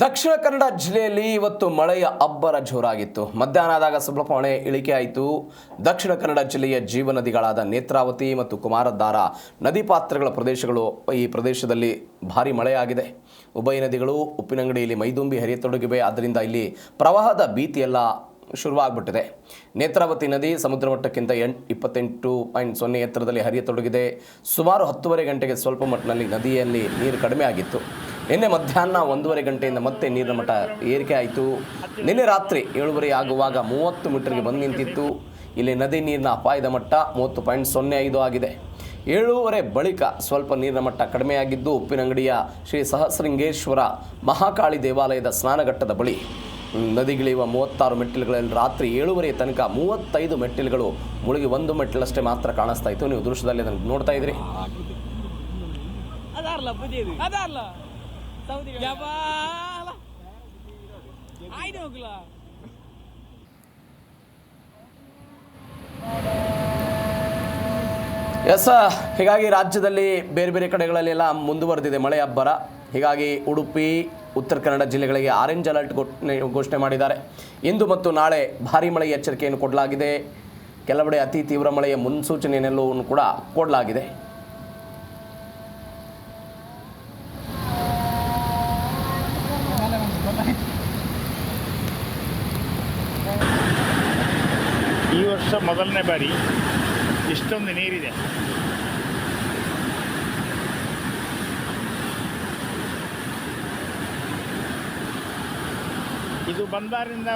ದಕ್ಷಿಣ ಕನ್ನಡ ಜಿಲ್ಲೆಯಲ್ಲಿ ಇವತ್ತು ಮಳೆಯ ಅಬ್ಬರ ಜೋರಾಗಿತ್ತು. ಮಧ್ಯಾಹ್ನದಾಗ ಸ್ವಲ್ಪ ಮಳೆ ಇಳಿಕೆ ಆಯಿತು. ದಕ್ಷಿಣ ಕನ್ನಡ ಜಿಲ್ಲೆಯ ಜೀವ ನದಿಗಳಾದ ನೇತ್ರಾವತಿ ಮತ್ತು ಕುಮಾರಧಾರ ನದಿ ಪಾತ್ರಗಳ ಪ್ರದೇಶಗಳು ಈ ಪ್ರದೇಶದಲ್ಲಿ ಭಾರಿ ಮಳೆಯಾಗಿದೆ. ಉಭಯ ನದಿಗಳು ಉಪ್ಪಿನಂಗಡಿಯಲ್ಲಿ ಮೈದುಂಬಿ ಹರಿಯತೊಡಗಿವೆ. ಆದ್ದರಿಂದ ಇಲ್ಲಿ ಪ್ರವಾಹದ ಭೀತಿಯೆಲ್ಲ ಶುರುವಾಗ್ಬಿಟ್ಟಿದೆ. ನೇತ್ರಾವತಿ ನದಿ ಸಮುದ್ರ ಮಟ್ಟಕ್ಕಿಂತ 28.0 ಎತ್ತರದಲ್ಲಿ ಹರಿಯತೊಡಗಿದೆ. ಸುಮಾರು 10:30 ಗಂಟೆಗೆ ಸ್ವಲ್ಪ ಮಟ್ಟಿನಲ್ಲಿ ನದಿಯಲ್ಲಿ ನೀರು ಕಡಿಮೆ ಆಗಿತ್ತು. ನಿನ್ನೆ ಮಧ್ಯಾಹ್ನ 1:30 ಗಂಟೆಯಿಂದ ಮತ್ತೆ ನೀರಿನ ಮಟ್ಟ ಏರಿಕೆ ಆಯಿತು. ನಿನ್ನೆ ರಾತ್ರಿ 7:30 ಆಗುವಾಗ 30 ಮೀಟರ್ಗೆ ಬಂದು ನಿಂತಿತ್ತು. ಇಲ್ಲಿ ನದಿ ನೀರಿನ ಅಪಾಯದ ಮಟ್ಟ 30.05 ಆಗಿದೆ. 7:30 ಬಳಿಕ ಸ್ವಲ್ಪ ನೀರಿನ ಮಟ್ಟ ಕಡಿಮೆಯಾಗಿದ್ದು ಉಪ್ಪಿನಂಗಡಿಯ ಶ್ರೀ ಸಹಸ್ರಲಿಂಗೇಶ್ವರ ಮಹಾಕಾಳಿ ದೇವಾಲಯದ ಸ್ನಾನಘಟ್ಟದ ಬಳಿ ನದಿಗಿಳಿಯುವ 36 ಮೆಟ್ಟಿಲುಗಳಲ್ಲಿ ರಾತ್ರಿ 7:30 ತನಕ 35 ಮೆಟ್ಟಿಲುಗಳು ಮುಳುಗಿ 1 ಮೆಟ್ಟಿಲಷ್ಟೇ ಮಾತ್ರ ಕಾಣಿಸ್ತಾ ಇತ್ತು. ನೀವು ದೃಶ್ಯದಲ್ಲಿ ಅದನ್ನು ನೋಡ್ತಾ ಇದ್ರಿ. ಹೀಗಾಗಿ ರಾಜ್ಯದಲ್ಲಿ ಬೇರೆ ಬೇರೆ ಕಡೆಗಳಲ್ಲೆಲ್ಲ ಮುಂದುವರೆದಿದೆ ಮಳೆ ಅಬ್ಬರ. ಹೀಗಾಗಿ ಉಡುಪಿ, ಉತ್ತರ ಕನ್ನಡ ಜಿಲ್ಲೆಗಳಿಗೆ ಆರೆಂಜ್ ಅಲರ್ಟ್ ಘೋಷಣೆ ಮಾಡಿದ್ದಾರೆ. ಇಂದು ಮತ್ತು ನಾಳೆ ಭಾರೀ ಮಳೆ ಎಚ್ಚರಿಕೆಯನ್ನು ಕೊಡಲಾಗಿದೆ. ಕೆಲವೆಡೆ ಅತಿ ತೀವ್ರ ಮಳೆಯ ಮುನ್ಸೂಚನೆಯನ್ನೆಲ್ಲವೂ ಕೂಡ ಕೊಡಲಾಗಿದೆ. ಈ ವರ್ಷ ಮೊದಲನೇ ಬಾರಿ ಇಷ್ಟೊಂದು ನೀರಿದೆ. ಇದು ಬಂದಾರಿಂದ